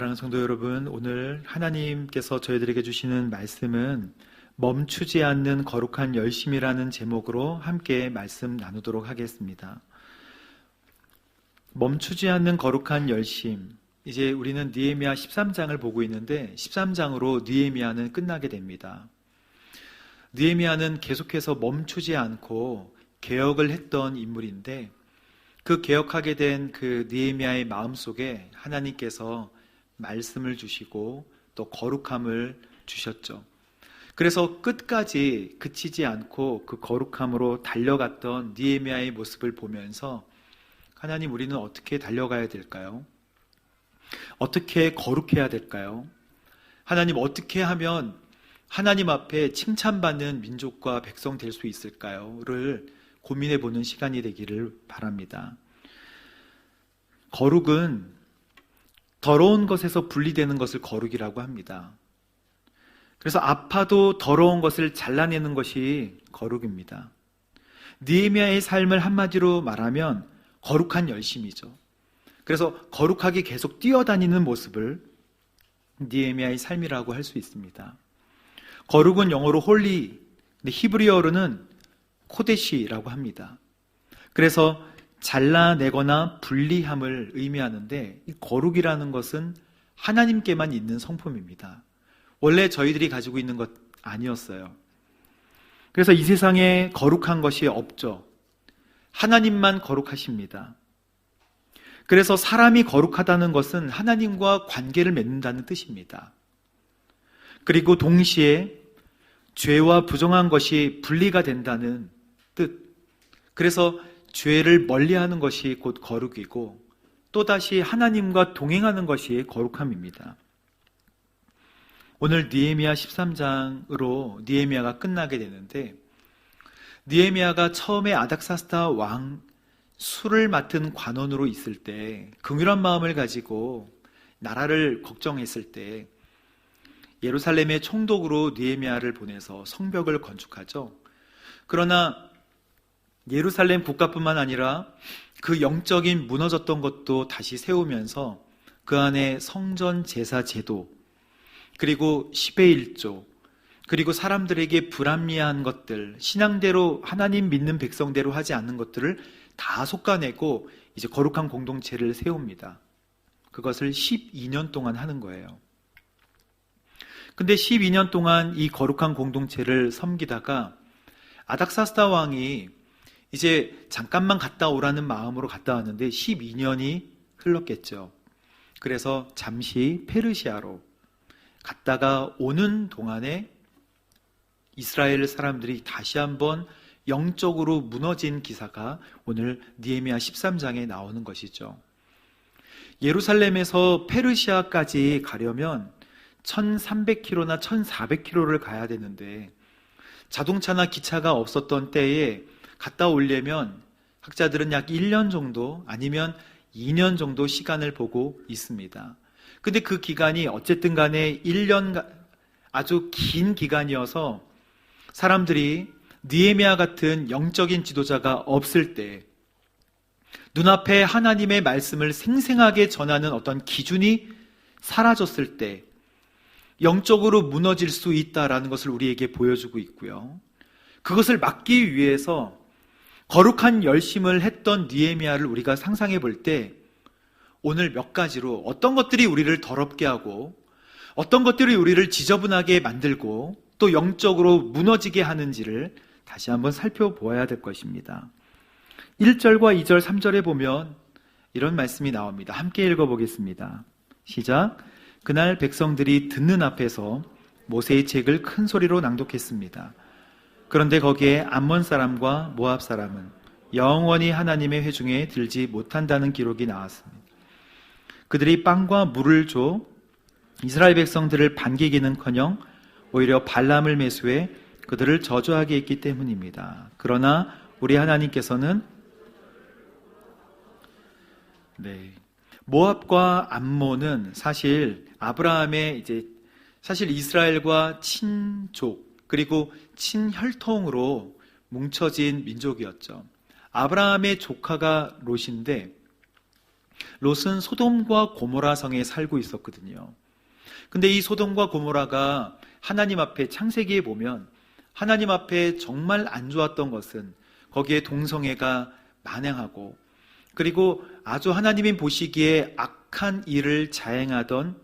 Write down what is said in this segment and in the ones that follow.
사랑하는 성도 여러분, 오늘 하나님께서 저희들에게 주시는 말씀은 멈추지 않는 거룩한 열심이라는 제목으로 함께 말씀 나누도록 하겠습니다. 멈추지 않는 거룩한 열심. 이제 우리는 느헤미야 13장을 보고 있는데 13장으로 느헤미야는 끝나게 됩니다. 느헤미야는 계속해서 멈추지 않고 개혁을 했던 인물인데 그 개혁하게 된 그 느헤미야의 마음속에 하나님께서 말씀을 주시고 또 거룩함을 주셨죠. 그래서 끝까지 그치지 않고 그 거룩함으로 달려갔던 느헤미야의 모습을 보면서 하나님, 우리는 어떻게 달려가야 될까요? 어떻게 거룩해야 될까요? 하나님, 어떻게 하면 하나님 앞에 칭찬받는 민족과 백성 될 수 있을까요? 를 고민해 보는 시간이 되기를 바랍니다. 거룩은 더러운 것에서 분리되는 것을 거룩이라고 합니다. 그래서 아파도 더러운 것을 잘라내는 것이 거룩입니다. 느헤미야의 삶을 한마디로 말하면 거룩한 열심이죠. 그래서 거룩하게 계속 뛰어다니는 모습을 느헤미야의 삶이라고 할 수 있습니다. 거룩은 영어로 홀리, 근데 히브리어로는 코데시라고 합니다. 그래서 잘라내거나 분리함을 의미하는데 이 거룩이라는 것은 하나님께만 있는 성품입니다. 원래 저희들이 가지고 있는 것 아니었어요. 그래서 이 세상에 거룩한 것이 없죠. 하나님만 거룩하십니다. 그래서 사람이 거룩하다는 것은 하나님과 관계를 맺는다는 뜻입니다. 그리고 동시에 죄와 부정한 것이 분리가 된다는 뜻. 그래서 죄를 멀리하는 것이 곧 거룩이고 또다시 하나님과 동행하는 것이 거룩함입니다. 오늘 느헤미야 13장으로 느헤미야가 끝나게 되는데 느헤미야가 처음에 아닥사스다 왕 술을 맡은 관원으로 있을 때 긍휼한 마음을 가지고 나라를 걱정했을 때 예루살렘의 총독으로 느헤미야를 보내서 성벽을 건축하죠. 그러나 예루살렘 국가뿐만 아니라 그 영적인 무너졌던 것도 다시 세우면서 그 안에 성전 제사 제도, 그리고 10의 1조, 그리고 사람들에게 불합리한 것들, 신앙대로 하나님 믿는 백성대로 하지 않는 것들을 다 솎아내고 이제 거룩한 공동체를 세웁니다. 그것을 12년 동안 하는 거예요. 근데 12년 동안 이 거룩한 공동체를 섬기다가 아닥사스다 왕이 이제 잠깐만 갔다 오라는 마음으로 갔다 왔는데 12년이 흘렀겠죠. 그래서 잠시 페르시아로 갔다가 오는 동안에 이스라엘 사람들이 다시 한번 영적으로 무너진 기사가 오늘 느헤미야 13장에 나오는 것이죠. 예루살렘에서 페르시아까지 가려면 1300km나 1400km를 가야 되는데 자동차나 기차가 없었던 때에 갔다 오려면 학자들은 약 1년 정도 아니면 2년 정도 시간을 보고 있습니다. 근데 그 기간이 어쨌든 간에 1년 아주 긴 기간이어서 사람들이 느헤미야 같은 영적인 지도자가 없을 때 눈앞에 하나님의 말씀을 생생하게 전하는 어떤 기준이 사라졌을 때 영적으로 무너질 수 있다라는 것을 우리에게 보여주고 있고요. 그것을 막기 위해서 거룩한 열심을 했던 느헤미야를 우리가 상상해 볼 때 오늘 몇 가지로 어떤 것들이 우리를 더럽게 하고 어떤 것들이 우리를 지저분하게 만들고 또 영적으로 무너지게 하는지를 다시 한번 살펴보아야 될 것입니다. 1절과 2절, 3절에 보면 이런 말씀이 나옵니다. 함께 읽어보겠습니다. 시작. 그날 백성들이 듣는 앞에서 모세의 책을 큰 소리로 낭독했습니다. 그런데 거기에 암몬 사람과 모압 사람은 영원히 하나님의 회중에 들지 못한다는 기록이 나왔습니다. 그들이 빵과 물을 줘 이스라엘 백성들을 반기기는커녕 오히려 발람을 매수해 그들을 저주하게 했기 때문입니다. 그러나 우리 하나님께서는 모압과 암몬은 사실 아브라함의 사실 이스라엘과 친족 그리고 친혈통으로 뭉쳐진 민족이었죠. 아브라함의 조카가 롯인데 롯은 소돔과 고모라 성에 살고 있었거든요. 근데 이 소돔과 고모라가 하나님 앞에 창세기에 보면 하나님 앞에 정말 안 좋았던 것은 거기에 동성애가 만행하고 그리고 아주 하나님이 보시기에 악한 일을 자행하던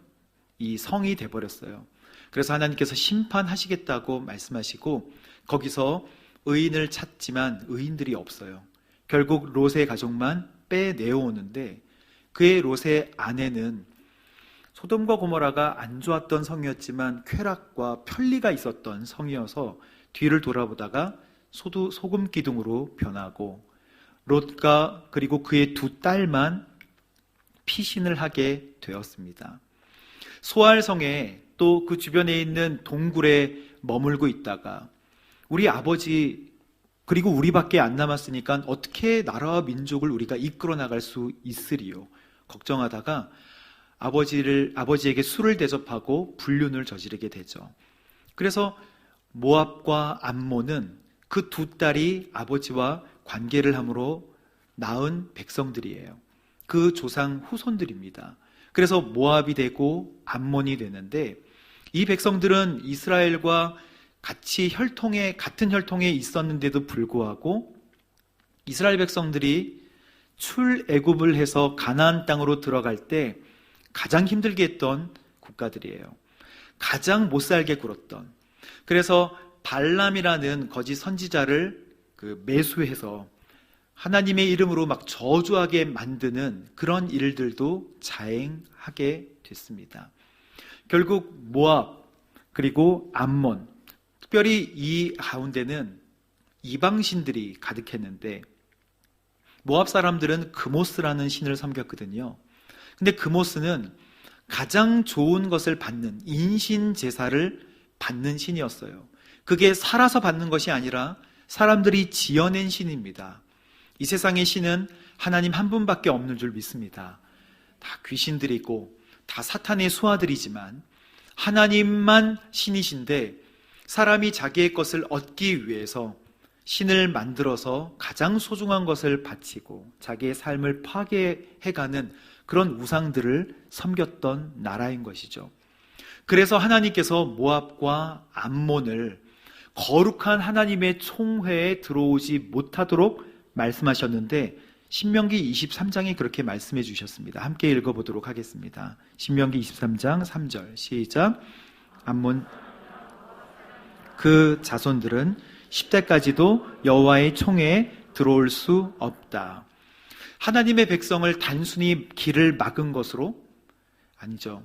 이 성이 돼버렸어요. 그래서 하나님께서 심판하시겠다고 말씀하시고 거기서 의인을 찾지만 의인들이 없어요. 결국 롯의 가족만 빼내어오는데 그의 롯의 아내는 소돔과 고모라가 안 좋았던 성이었지만 쾌락과 편리가 있었던 성이어서 뒤를 돌아보다가 소금 기둥으로 변하고 롯과 그리고 그의 두 딸만 피신을 하게 되었습니다. 소알성에 또 그 주변에 있는 동굴에 머물고 있다가 우리 아버지 그리고 우리밖에 안 남았으니까 어떻게 나라와 민족을 우리가 이끌어 나갈 수 있으리요 걱정하다가 아버지에게 술을 대접하고 불륜을 저지르게 되죠. 그래서 모압과 암몬은 그 두 딸이 아버지와 관계를 함으로 낳은 백성들이에요. 그 조상 후손들입니다. 그래서 모압이 되고 암몬이 되는데 이 백성들은 이스라엘과 같은 혈통에 있었는데도 불구하고 이스라엘 백성들이 출애굽을 해서 가나안 땅으로 들어갈 때 가장 힘들게 했던 국가들이에요. 가장 못 살게 굴었던. 그래서 발람이라는 거짓 선지자를 매수해서 하나님의 이름으로 막 저주하게 만드는 그런 일들도 자행하게 됐습니다. 결국 모압 그리고 암몬, 특별히 이 가운데는 이방신들이 가득했는데 모압 사람들은 그모스라는 신을 섬겼거든요. 근데 그모스는 가장 좋은 것을 받는 인신 제사를 받는 신이었어요. 그게 살아서 받는 것이 아니라 사람들이 지어낸 신입니다. 이 세상의 신은 하나님 한 분밖에 없는 줄 믿습니다. 다 귀신들이고 다 사탄의 수하들이지만 하나님만 신이신데 사람이 자기의 것을 얻기 위해서 신을 만들어서 가장 소중한 것을 바치고 자기의 삶을 파괴해가는 그런 우상들을 섬겼던 나라인 것이죠. 그래서 하나님께서 모압과 암몬을 거룩한 하나님의 총회에 들어오지 못하도록 말씀하셨는데 신명기 23장에 그렇게 말씀해 주셨습니다. 함께 읽어보도록 하겠습니다. 신명기 23장 3절 시작. 암몬 그 자손들은 10대까지도 여호와의 총회에 들어올 수 없다. 하나님의 백성을 단순히 길을 막은 것으로? 아니죠.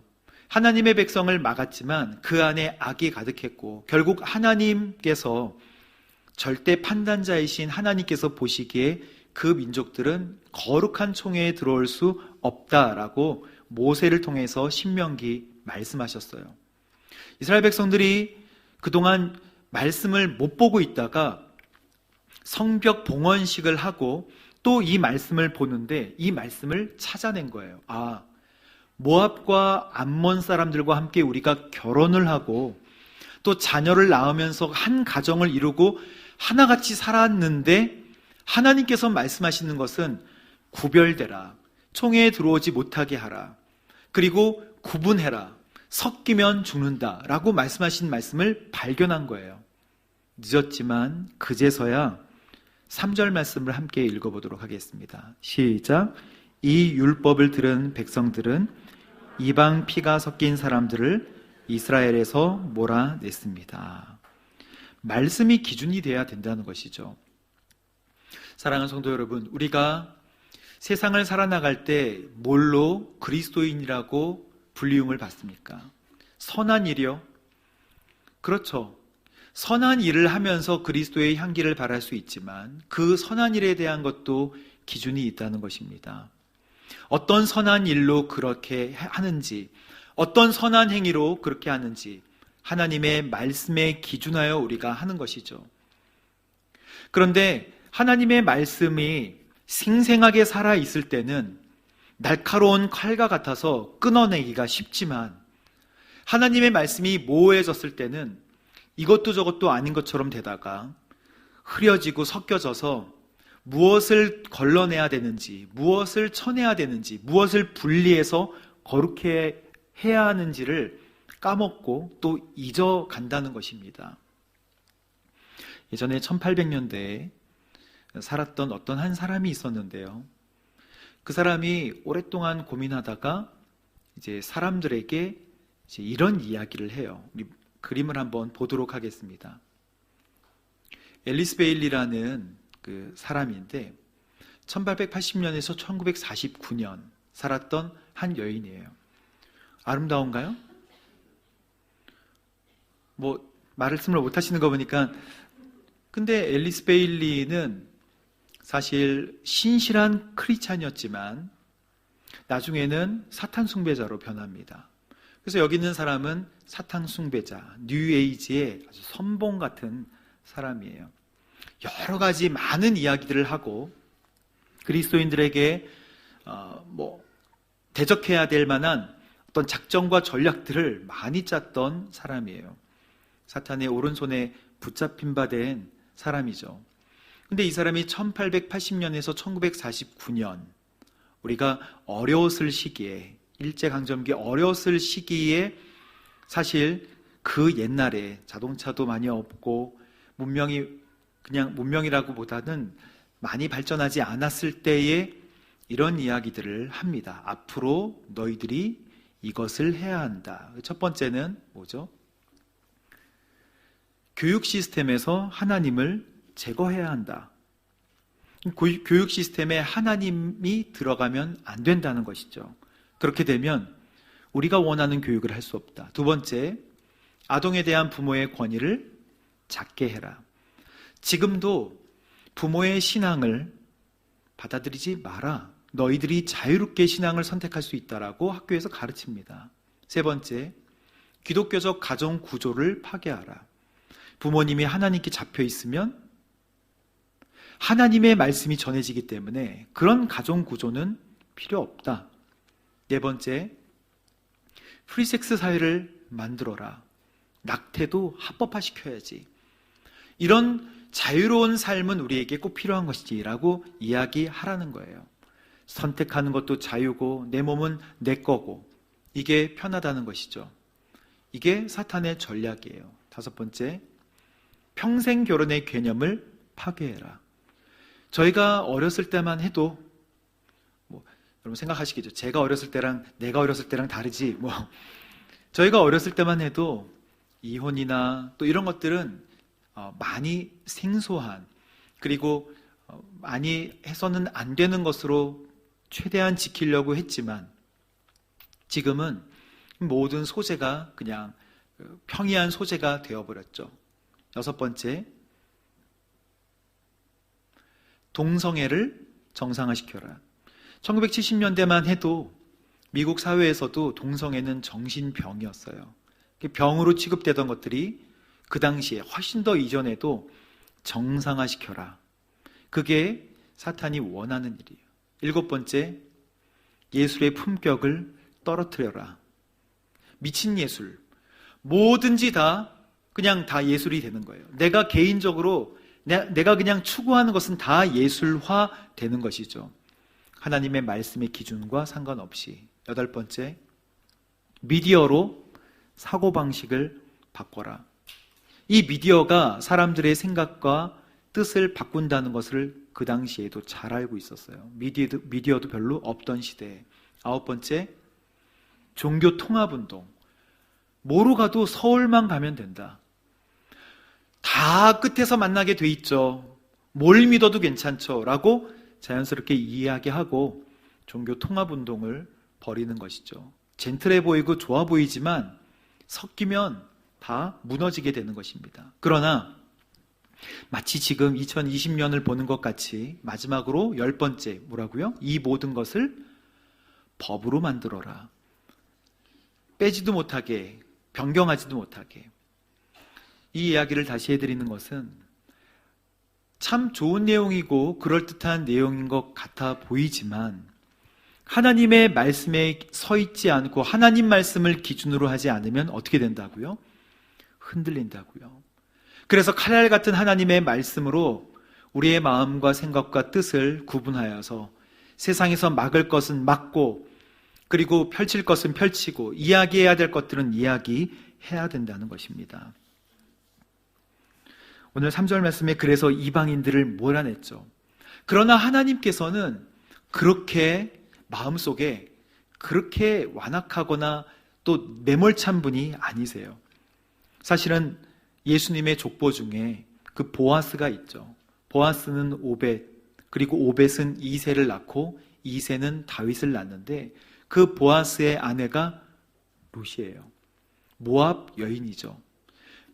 하나님의 백성을 막았지만 그 안에 악이 가득했고 결국 하나님께서 절대 판단자이신 하나님께서 보시기에 그 민족들은 거룩한 총회에 들어올 수 없다라고 모세를 통해서 신명기 말씀하셨어요. 이스라엘 백성들이 그동안 말씀을 못 보고 있다가 성벽 봉헌식을 하고 또 이 말씀을 보는데 이 말씀을 찾아낸 거예요. 아, 모압과 암몬 사람들과 함께 우리가 결혼을 하고 또 자녀를 낳으면서 한 가정을 이루고 하나같이 살았는데 하나님께서 말씀하시는 것은 구별되라, 총회에 들어오지 못하게 하라, 그리고 구분해라, 섞이면 죽는다 라고 말씀하신 말씀을 발견한 거예요. 늦었지만 그제서야 3절 말씀을 함께 읽어보도록 하겠습니다. 시작. 이 율법을 들은 백성들은 이방 피가 섞인 사람들을 이스라엘에서 몰아냈습니다. 말씀이 기준이 돼야 된다는 것이죠. 사랑하는 성도 여러분, 우리가 세상을 살아나갈 때 뭘로 그리스도인이라고 불리움을 받습니까? 선한 일이요? 그렇죠. 선한 일을 하면서 그리스도의 향기를 발할 수 있지만 그 선한 일에 대한 것도 기준이 있다는 것입니다. 어떤 선한 일로 그렇게 하는지, 어떤 선한 행위로 그렇게 하는지 하나님의 말씀에 기준하여 우리가 하는 것이죠. 그런데 하나님의 말씀이 생생하게 살아있을 때는 날카로운 칼과 같아서 끊어내기가 쉽지만 하나님의 말씀이 모호해졌을 때는 이것도 저것도 아닌 것처럼 되다가 흐려지고 섞여져서 무엇을 걸러내야 되는지, 무엇을 쳐내야 되는지, 무엇을 분리해서 거룩해 해야 하는지를 까먹고 또 잊어간다는 것입니다. 예전에 1800년대에 살았던 어떤 한 사람이 있었는데요. 그 사람이 오랫동안 고민하다가 이제 사람들에게 이제 이런 이야기를 해요. 우리 그림을 한번 보도록 하겠습니다. 앨리스 베일리라는 그 사람인데 1880년에서 1949년 살았던 한 여인이에요. 아름다운가요? 뭐 말씀을 못 하시는 거 보니까. 근데 앨리스 베일리는 사실 신실한 크리스찬이었지만 나중에는 사탄 숭배자로 변합니다. 그래서 여기 있는 사람은 사탄 숭배자, 뉴에이지의 아주 선봉 같은 사람이에요. 여러 가지 많은 이야기들을 하고 그리스도인들에게 대적해야 될 만한 어떤 작전과 전략들을 많이 짰던 사람이에요. 사탄의 오른손에 붙잡힌 바 된 사람이죠. 근데 이 사람이 1880년에서 1949년 우리가 어려웠을 시기에, 일제강점기 어려웠을 시기에 사실 그 옛날에 자동차도 많이 없고 문명이 그냥 문명이라고 보다는 많이 발전하지 않았을 때에 이런 이야기들을 합니다. 앞으로 너희들이 이것을 해야 한다. 첫 번째는 뭐죠? 교육 시스템에서 하나님을 제거해야 한다. 교육 시스템에 하나님이 들어가면 안 된다는 것이죠. 그렇게 되면 우리가 원하는 교육을 할 수 없다. 두 번째, 아동에 대한 부모의 권위를 작게 해라. 지금도 부모의 신앙을 받아들이지 마라. 너희들이 자유롭게 신앙을 선택할 수 있다라고 학교에서 가르칩니다. 세 번째, 기독교적 가정 구조를 파괴하라. 부모님이 하나님께 잡혀 있으면 하나님의 말씀이 전해지기 때문에 그런 가정 구조는 필요 없다. 네 번째, 프리섹스 사회를 만들어라. 낙태도 합법화시켜야지. 이런 자유로운 삶은 우리에게 꼭 필요한 것이지라고 이야기하라는 거예요. 선택하는 것도 자유고 내 몸은 내 거고 이게 편하다는 것이죠. 이게 사탄의 전략이에요. 다섯 번째, 평생 결혼의 개념을 파괴해라. 저희가 어렸을 때만 해도 여러분 생각하시겠죠. 제가 어렸을 때랑 내가 어렸을 때랑 다르지. 저희가 어렸을 때만 해도 이혼이나 또 이런 것들은 많이 생소한, 그리고 많이 해서는 안 되는 것으로 최대한 지키려고 했지만 지금은 모든 소재가 그냥 평이한 소재가 되어버렸죠. 여섯 번째, 동성애를 정상화시켜라. 1970년대만 해도 미국 사회에서도 동성애는 정신병이었어요. 병으로 취급되던 것들이 그 당시에 훨씬 더 이전에도 정상화시켜라. 그게 사탄이 원하는 일이에요. 일곱 번째, 예술의 품격을 떨어뜨려라. 미친 예술. 뭐든지 다 그냥 다 예술이 되는 거예요. 내가 개인적으로 내가 그냥 추구하는 것은 다 예술화 되는 것이죠. 하나님의 말씀의 기준과 상관없이. 여덟 번째, 미디어로 사고방식을 바꿔라. 이 미디어가 사람들의 생각과 뜻을 바꾼다는 것을 그 당시에도 잘 알고 있었어요. 미디어도 별로 없던 시대에. 아홉 번째, 종교 통합운동. 뭐로 가도 서울만 가면 된다. 다 끝에서 만나게 돼 있죠. 뭘 믿어도 괜찮죠. 라고 자연스럽게 이야기하고 종교 통합운동을 벌이는 것이죠. 젠틀해 보이고 좋아 보이지만 섞이면 다 무너지게 되는 것입니다. 그러나 마치 지금 2020년을 보는 것 같이 마지막으로 열 번째 뭐라고요? 이 모든 것을 법으로 만들어라. 빼지도 못하게, 변경하지도 못하게. 이 이야기를 다시 해드리는 것은 참 좋은 내용이고 그럴듯한 내용인 것 같아 보이지만 하나님의 말씀에 서 있지 않고 하나님 말씀을 기준으로 하지 않으면 어떻게 된다고요? 흔들린다고요. 그래서 칼날 같은 하나님의 말씀으로 우리의 마음과 생각과 뜻을 구분하여서 세상에서 막을 것은 막고, 그리고 펼칠 것은 펼치고, 이야기해야 될 것들은 이야기해야 된다는 것입니다. 오늘 3절 말씀에 그래서 이방인들을 몰아냈죠. 그러나 하나님께서는 그렇게 마음속에 그렇게 완악하거나 또 매몰찬 분이 아니세요. 사실은 예수님의 족보 중에 그 보아스가 있죠. 보아스는 오벳, 그리고 오벳은 이새를 낳고 이새는 다윗을 낳는데, 그 보아스의 아내가 룻이에요. 모압 여인이죠.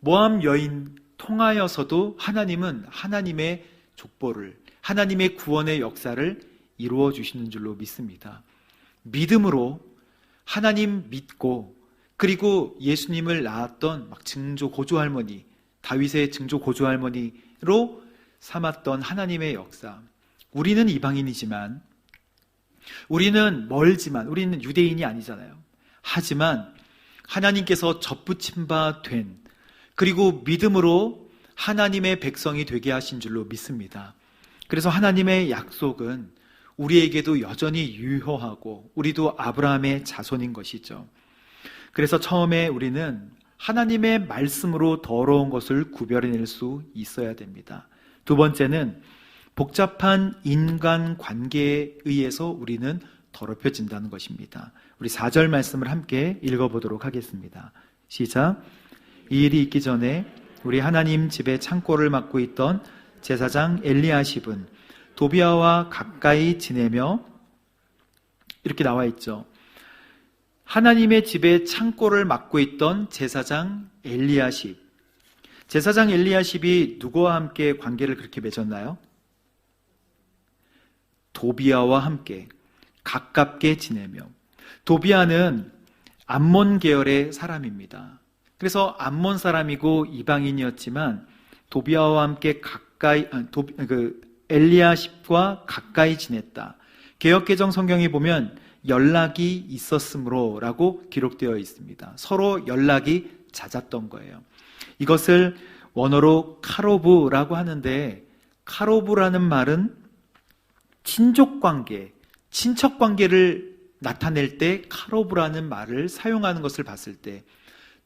모압 여인 통하여서도 하나님은 하나님의 족보를, 하나님의 구원의 역사를 이루어 주시는 줄로 믿습니다. 믿음으로 하나님 믿고, 그리고 예수님을 낳았던 증조 고조할머니, 다윗의 증조 고조할머니로 삼았던 하나님의 역사. 우리는 이방인이지만, 우리는 멀지만, 우리는 유대인이 아니잖아요. 하지만 하나님께서 접붙임 바 된, 그리고 믿음으로 하나님의 백성이 되게 하신 줄로 믿습니다. 그래서 하나님의 약속은 우리에게도 여전히 유효하고, 우리도 아브라함의 자손인 것이죠. 그래서 처음에 우리는 하나님의 말씀으로 더러운 것을 구별해낼 수 있어야 됩니다. 두 번째는 복잡한 인간 관계에 의해서 우리는 더럽혀진다는 것입니다. 우리 4절 말씀을 함께 읽어보도록 하겠습니다. 시작. 이 일이 있기 전에 우리 하나님 집에 창고를 맡고 있던 제사장 엘리야십은 도비아와 가까이 지내며, 이렇게 나와 있죠. 하나님의 집에 창고를 맡고 있던 제사장 엘리야십. 제사장 엘리야십이 누구와 함께 관계를 그렇게 맺었나요? 도비아와 함께 가깝게 지내며. 도비아는 암몬 계열의 사람입니다. 그래서 암몬 사람이고 이방인이었지만 도비아와 함께 엘리야십과 가까이 지냈다. 개역개정 성경에 보면 연락이 있었으므로 라고 기록되어 있습니다. 서로 연락이 잦았던 거예요. 이것을 원어로 카로브라고 하는데, 카로브라는 말은 친족관계, 친척관계를 나타낼 때 카로브라는 말을 사용하는 것을 봤을 때,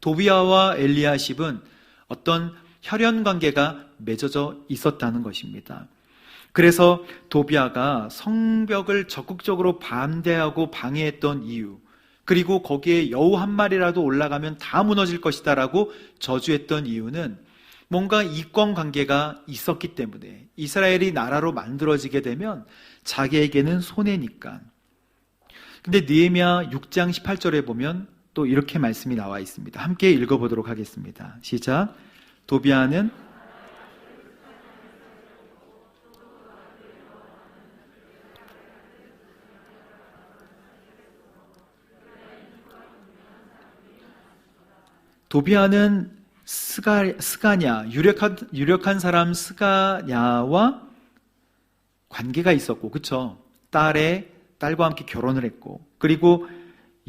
도비아와 엘리야십은 어떤 혈연관계가 맺어져 있었다는 것입니다. 그래서 도비아가 성벽을 적극적으로 반대하고 방해했던 이유, 그리고 거기에 여우 한 마리라도 올라가면 다 무너질 것이다 라고 저주했던 이유는 뭔가 이권 관계가 있었기 때문에, 이스라엘이 나라로 만들어지게 되면 자기에게는 손해니까. 근데 느헤미야 6장 18절에 보면 또 이렇게 말씀이 나와 있습니다. 함께 읽어보도록 하겠습니다. 시작. 도비아는 스가냐, 유력한 사람 스가냐와 관계가 있었고, 그쵸? 딸과 함께 결혼을 했고, 그리고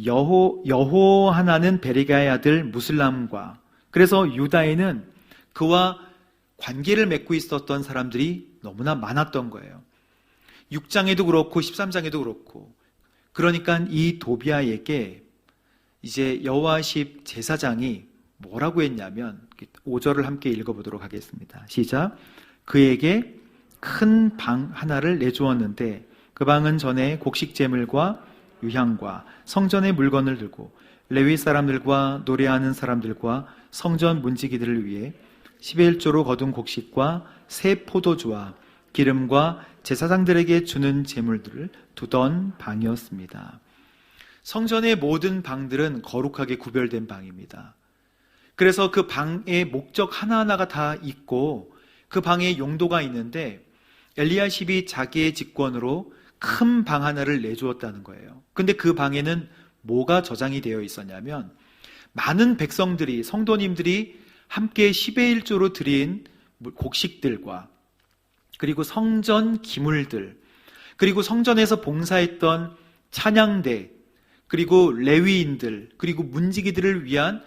여호하나는 베리가의 아들 무슬람과, 그래서 유다에는 그와 관계를 맺고 있었던 사람들이 너무나 많았던 거예요. 6장에도 그렇고 13장에도 그렇고. 그러니까 이 도비아에게 이제 여호야십 제사장이 뭐라고 했냐면, 5절을 함께 읽어보도록 하겠습니다. 시작. 그에게 큰 방 하나를 내주었는데 그 방은 전에 곡식 제물과 유향과 성전의 물건을 들고 레위 사람들과 노래하는 사람들과 성전 문지기들을 위해 11조로 거둔 곡식과 새 포도주와 기름과 제사장들에게 주는 제물들을 두던 방이었습니다. 성전의 모든 방들은 거룩하게 구별된 방입니다. 그래서 그 방의 목적 하나하나가 다 있고 그 방의 용도가 있는데, 엘리야십이 자기의 직권으로 큰 방 하나를 내주었다는 거예요. 근데 그 방에는 뭐가 저장이 되어 있었냐면, 많은 백성들이, 성도님들이 함께 10의 1조로 드린 곡식들과, 그리고 성전 기물들, 그리고 성전에서 봉사했던 찬양대, 그리고 레위인들, 그리고 문지기들을 위한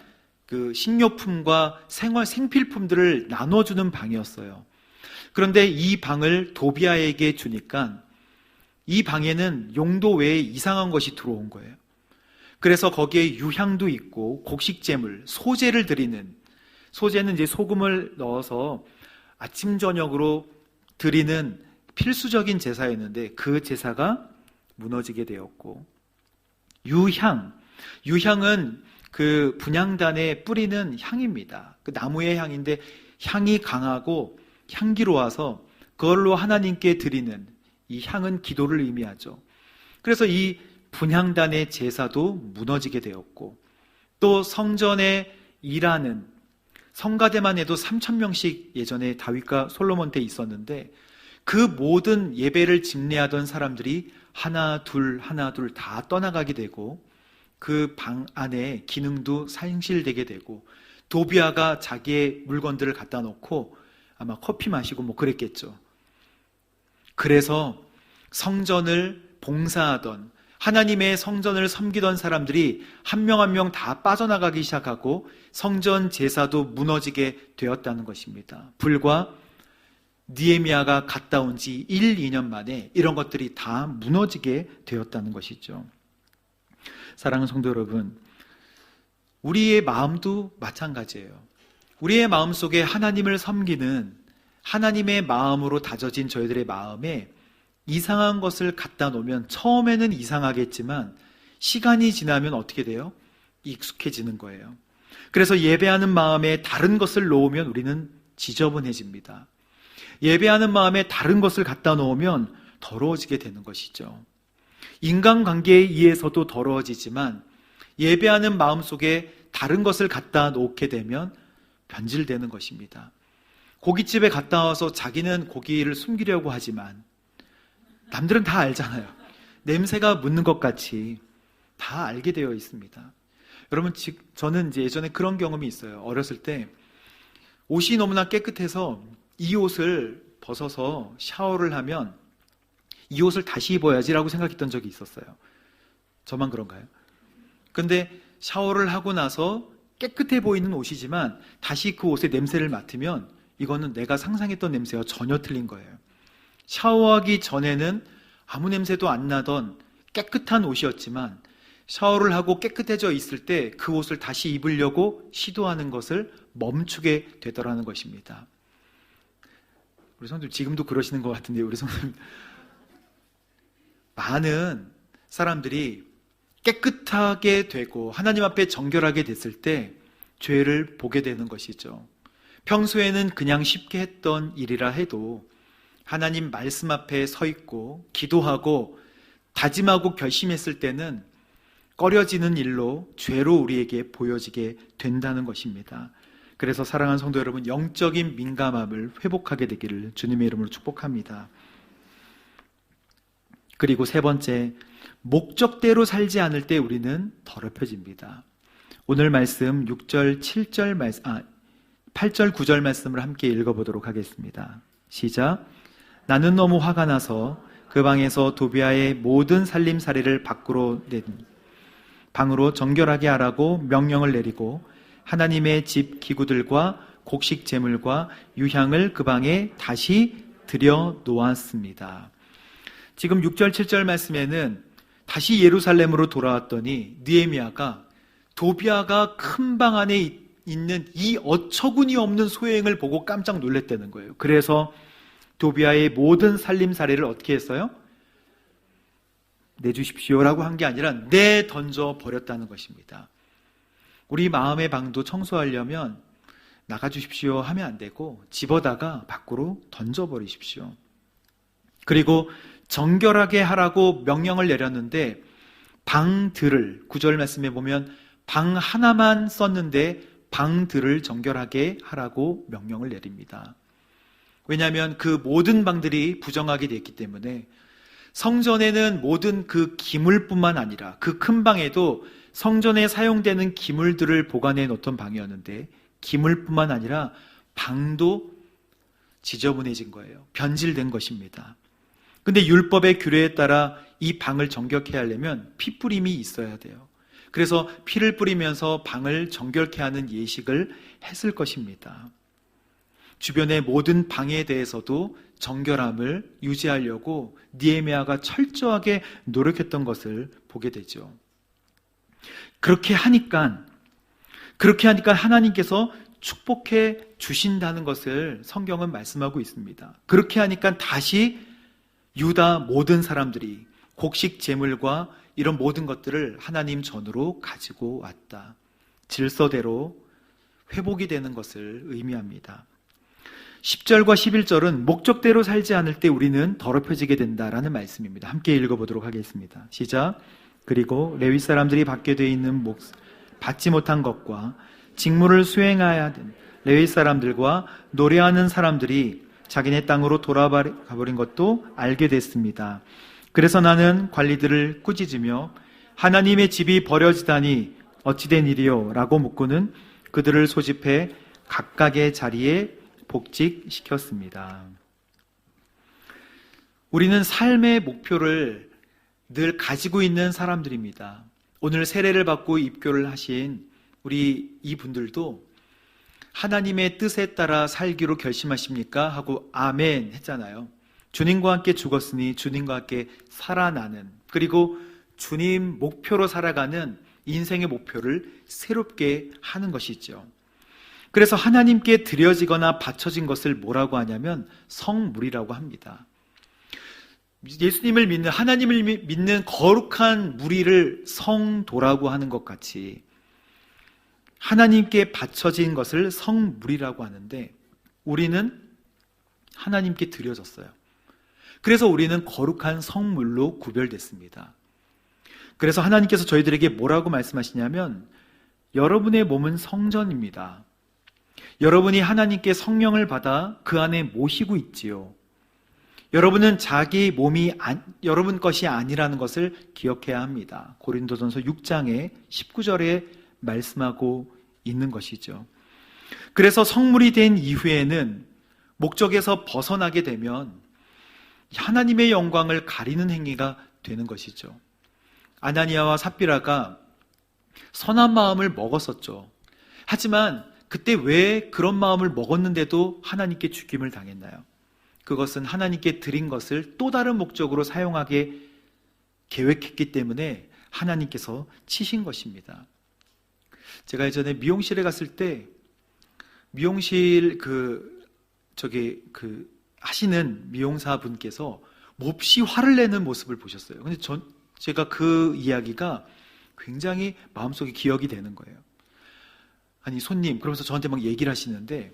그 식료품과 생필품들을 나눠주는 방이었어요. 그런데 이 방을 도비아에게 주니까 이 방에는 용도 외에 이상한 것이 들어온 거예요. 그래서 거기에 유향도 있고 곡식제물, 소제를 드리는, 소제는 이제 소금을 넣어서 아침 저녁으로 드리는 필수적인 제사였는데 그 제사가 무너지게 되었고, 유향은 그 분향단에 뿌리는 향입니다. 그 나무의 향인데 향이 강하고 향기로워서 그걸로 하나님께 드리는 이 향은 기도를 의미하죠. 그래서 이 분향단의 제사도 무너지게 되었고, 또 성전에 일하는, 성가대만 해도 3,000명씩 예전에 다윗과 솔로몬 때 있었는데 그 모든 예배를 집례하던 사람들이 하나 둘 다 떠나가게 되고 그 방 안에 기능도 상실되게 되고, 도비아가 자기의 물건들을 갖다 놓고 아마 커피 마시고 뭐 그랬겠죠. 그래서 성전을 봉사하던, 하나님의 성전을 섬기던 사람들이 한 명 한 명 다 빠져나가기 시작하고 성전 제사도 무너지게 되었다는 것입니다. 불과 느헤미야가 갔다 온 지 1, 2년 만에 이런 것들이 다 무너지게 되었다는 것이죠. 사랑하는 성도 여러분, 우리의 마음도 마찬가지예요. 우리의 마음 속에 하나님을 섬기는 하나님의 마음으로 다져진 저희들의 마음에 이상한 것을 갖다 놓으면 처음에는 이상하겠지만 시간이 지나면 어떻게 돼요? 익숙해지는 거예요. 그래서 예배하는 마음에 다른 것을 놓으면 우리는 지저분해집니다. 예배하는 마음에 다른 것을 갖다 놓으면 더러워지게 되는 것이죠. 인간관계에 의해서도 더러워지지만 예배하는 마음 속에 다른 것을 갖다 놓게 되면 변질되는 것입니다. 고깃집에 갔다 와서 자기는 고기를 숨기려고 하지만 남들은 다 알잖아요. 냄새가 묻는 것 같이 다 알게 되어 있습니다. 여러분, 저는 이제 예전에 그런 경험이 있어요. 어렸을 때 옷이 너무나 깨끗해서 이 옷을 벗어서 샤워를 하면 이 옷을 다시 입어야지라고 생각했던 적이 있었어요. 저만 그런가요? 근데 샤워를 하고 나서 깨끗해 보이는 옷이지만 다시 그 옷의 냄새를 맡으면 이거는 내가 상상했던 냄새와 전혀 틀린 거예요. 샤워하기 전에는 아무 냄새도 안 나던 깨끗한 옷이었지만 샤워를 하고 깨끗해져 있을 때 그 옷을 다시 입으려고 시도하는 것을 멈추게 되더라는 것입니다. 우리 성도님 지금도 그러시는 것 같은데, 우리 성도님 많은 사람들이 깨끗하게 되고 하나님 앞에 정결하게 됐을 때 죄를 보게 되는 것이죠. 평소에는 그냥 쉽게 했던 일이라 해도 하나님 말씀 앞에 서 있고 기도하고 다짐하고 결심했을 때는 꺼려지는 일로 죄로 우리에게 보여지게 된다는 것입니다. 그래서 사랑하는 성도 여러분, 영적인 민감함을 회복하게 되기를 주님의 이름으로 축복합니다. 그리고 세 번째, 목적대로 살지 않을 때 우리는 더럽혀집니다. 오늘 말씀 6절, 7절 8절, 9절 말씀을 함께 읽어보도록 하겠습니다. 시작. 나는 너무 화가 나서 그 방에서 도비아의 모든 살림살이를 밖으로 낸 방으로 정결하게 하라고 명령을 내리고 하나님의 집 기구들과 곡식 제물과 유향을 그 방에 다시 들여 놓았습니다. 지금 6절, 7절 말씀에는 다시 예루살렘으로 돌아왔더니 느헤미야가 도비아가 큰 방 안에 있는 이 어처구니 없는 소행을 보고 깜짝 놀랐다는 거예요. 그래서 도비아의 모든 살림살이를 어떻게 했어요? 내주십시오라고 한 게 아니라 내던져 버렸다는 것입니다. 우리 마음의 방도 청소하려면 나가주십시오 하면 안 되고 집어다가 밖으로 던져버리십시오. 그리고 정결하게 하라고 명령을 내렸는데 방들을, 9절 말씀에 보면 방 하나만 썼는데 방들을 정결하게 하라고 명령을 내립니다. 왜냐하면 그 모든 방들이 부정하게 됐기 때문에 성전에는 모든 그 기물뿐만 아니라 그 큰 방에도 성전에 사용되는 기물들을 보관해 놓던 방이었는데 기물뿐만 아니라 방도 지저분해진 거예요. 변질된 것입니다. 근데 율법의 규례에 따라 이 방을 정결케 하려면 피 뿌림이 있어야 돼요. 그래서 피를 뿌리면서 방을 정결케 하는 예식을 했을 것입니다. 주변의 모든 방해에 대해서도 정결함을 유지하려고 느헤미야가 철저하게 노력했던 것을 보게 되죠. 그렇게 하니까 하나님께서 축복해 주신다는 것을 성경은 말씀하고 있습니다. 그렇게 하니까 다시 유다 모든 사람들이 곡식 제물과 이런 모든 것들을 하나님 전으로 가지고 왔다. 질서대로 회복이 되는 것을 의미합니다. 10절과 11절은 목적대로 살지 않을 때 우리는 더럽혀지게 된다라는 말씀입니다. 함께 읽어보도록 하겠습니다. 시작. 그리고 레위 사람들이 받게 돼 있는 받지 못한 것과 직무를 수행해야 된 레위 사람들과 노래하는 사람들이 자기네 땅으로 돌아가버린 것도 알게 됐습니다. 그래서 나는 관리들을 꾸짖으며 하나님의 집이 버려지다니 어찌된 일이요? 라고 묻고는 그들을 소집해 각각의 자리에 복직시켰습니다. 우리는 삶의 목표를 늘 가지고 있는 사람들입니다. 오늘 세례를 받고 입교를 하신 우리 이분들도 하나님의 뜻에 따라 살기로 결심하십니까? 하고 아멘 했잖아요. 주님과 함께 죽었으니 주님과 함께 살아나는, 그리고 주님 목표로 살아가는 인생의 목표를 새롭게 하는 것이죠. 그래서 하나님께 드려지거나 바쳐진 것을 뭐라고 하냐면 성물이라고 합니다. 예수님을 믿는, 하나님을 믿는 거룩한 무리를 성도라고 하는 것 같이 하나님께 바쳐진 것을 성물이라고 하는데, 우리는 하나님께 드려졌어요. 그래서 우리는 거룩한 성물로 구별됐습니다. 그래서 하나님께서 저희들에게 뭐라고 말씀하시냐면, 여러분의 몸은 성전입니다. 여러분이 하나님께 성령을 받아 그 안에 모시고 있지요. 여러분은 자기 몸이 여러분 것이 아니라는 것을 기억해야 합니다. 고린도전서 6장의 19절에 말씀하고 있는 것이죠. 그래서 성물이 된 이후에는 목적에서 벗어나게 되면 하나님의 영광을 가리는 행위가 되는 것이죠. 아나니아와 삽비라가 선한 마음을 먹었었죠. 하지만 그때 왜 그런 마음을 먹었는데도 하나님께 죽임을 당했나요? 그것은 하나님께 드린 것을 또 다른 목적으로 사용하게 계획했기 때문에 하나님께서 치신 것입니다. 제가 예전에 미용실에 갔을 때 미용실 하시는 미용사 분께서 몹시 화를 내는 모습을 보셨어요. 근데 제가 그 이야기가 굉장히 마음속에 기억이 되는 거예요. 아니 손님, 그러면서 저한테 막 얘기를 하시는데,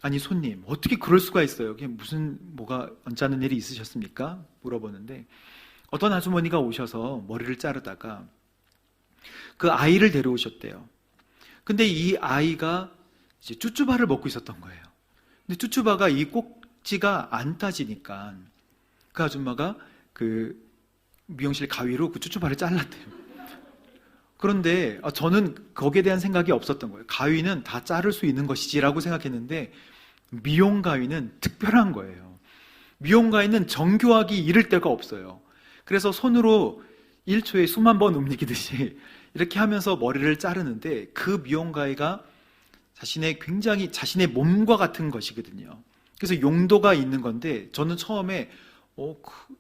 아니 손님 어떻게 그럴 수가 있어요? 그게 뭐가 언짢은 일이 있으셨습니까? 물어보는데 어떤 아주머니가 오셔서 머리를 자르다가 그 아이를 데려오셨대요. 근데 이 아이가 이제 쭈쭈바를 먹고 있었던 거예요. 근데 쭈쭈바가 이 꼭지가 안 따지니까 그 아줌마가 그 미용실 가위로 그 쭈쭈바를 잘랐대요. 그런데 저는 거기에 대한 생각이 없었던 거예요. 가위는 다 자를 수 있는 것이지라고 생각했는데 미용 가위는 특별한 거예요. 미용 가위는 정교하기 이를 데가 없어요. 그래서 손으로 1초에 수만 번 움직이듯이 이렇게 하면서 머리를 자르는데, 그 미용 가위가 자신의 몸과 같은 것이거든요. 그래서 용도가 있는 건데, 저는 처음에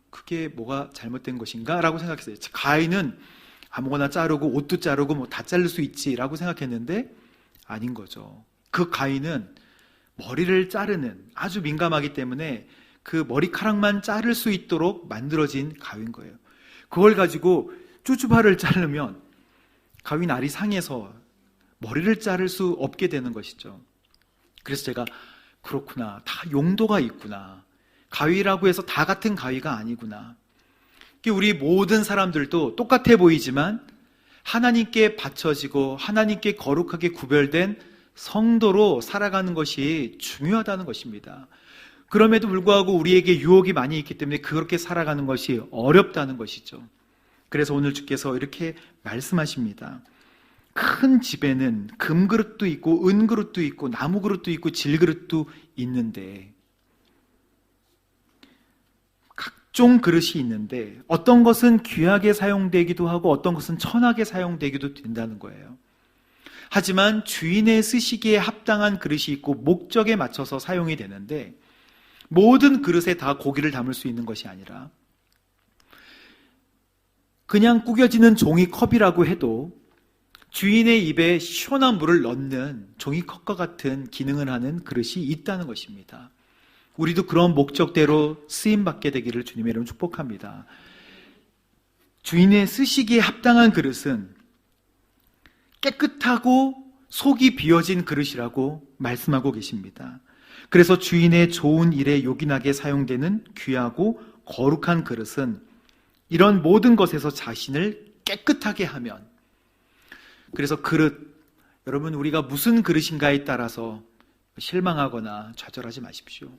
그게 뭐가 잘못된 것인가? 라고 생각했어요. 가위는 아무거나 자르고 옷도 자르고 뭐 다 자를 수 있지라고 생각했는데 아닌 거죠. 그 가위는 머리를 자르는, 아주 민감하기 때문에 그 머리카락만 자를 수 있도록 만들어진 가위인 거예요. 그걸 가지고 쭈쭈바를 자르면 가위 날이 상해서 머리를 자를 수 없게 되는 것이죠. 그래서 제가 그렇구나, 다 용도가 있구나, 가위라고 해서 다 같은 가위가 아니구나. 우리 모든 사람들도 똑같아 보이지만 하나님께 바쳐지고 하나님께 거룩하게 구별된 성도로 살아가는 것이 중요하다는 것입니다. 그럼에도 불구하고 우리에게 유혹이 많이 있기 때문에 그렇게 살아가는 것이 어렵다는 것이죠. 그래서 오늘 주께서 이렇게 말씀하십니다. 큰 집에는 금그릇도 있고 은그릇도 있고 나무그릇도 있고 질그릇도 있는데, 각종 그릇이 있는데 어떤 것은 귀하게 사용되기도 하고 어떤 것은 천하게 사용되기도 된다는 거예요. 하지만 주인의 쓰시기에 합당한 그릇이 있고 목적에 맞춰서 사용이 되는데, 모든 그릇에 다 고기를 담을 수 있는 것이 아니라 그냥 구겨지는 종이컵이라고 해도 주인의 입에 시원한 물을 넣는 종이컵과 같은 기능을 하는 그릇이 있다는 것입니다. 우리도 그런 목적대로 쓰임받게 되기를 주님의 이름으로 축복합니다. 주인의 쓰시기에 합당한 그릇은 깨끗하고 속이 비어진 그릇이라고 말씀하고 계십니다. 그래서 주인의 좋은 일에 요긴하게 사용되는 귀하고 거룩한 그릇은 이런 모든 것에서 자신을 깨끗하게 하면, 그래서 그릇, 여러분 우리가 무슨 그릇인가에 따라서 실망하거나 좌절하지 마십시오.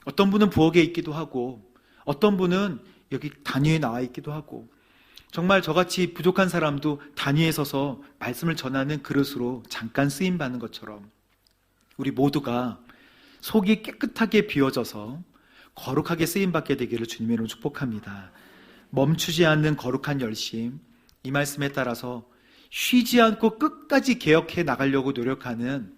어떤 분은 부엌에 있기도 하고 어떤 분은 여기 단위에 나와 있기도 하고, 정말 저같이 부족한 사람도 단위에 서서 말씀을 전하는 그릇으로 잠깐 쓰임받는 것처럼 우리 모두가 속이 깨끗하게 비워져서 거룩하게 쓰임받게 되기를 주님의 이름으로 축복합니다. 멈추지 않는 거룩한 열심, 이 말씀에 따라서 쉬지 않고 끝까지 개혁해 나가려고 노력하는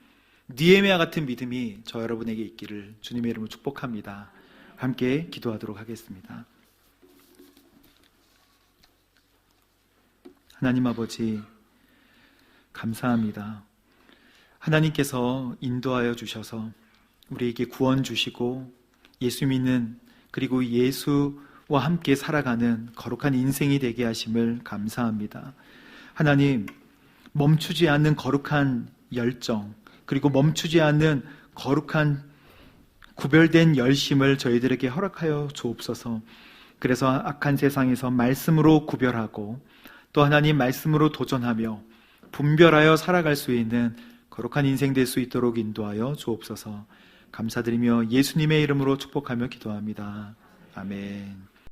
느헤미야 같은 믿음이 저 여러분에게 있기를 주님의 이름으로 축복합니다. 함께 기도하도록 하겠습니다. 하나님 아버지, 감사합니다. 하나님께서 인도하여 주셔서 우리에게 구원 주시고 예수 믿는, 그리고 예수와 함께 살아가는 거룩한 인생이 되게 하심을 감사합니다. 하나님, 멈추지 않는 거룩한 열정, 그리고 멈추지 않는 거룩한 구별된 열심을 저희들에게 허락하여 주옵소서. 그래서 악한 세상에서 말씀으로 구별하고 또 하나님 말씀으로 도전하며 분별하여 살아갈 수 있는 거룩한 인생 될 수 있도록 인도하여 주옵소서. 감사드리며 예수님의 이름으로 축복하며 기도합니다. 아멘.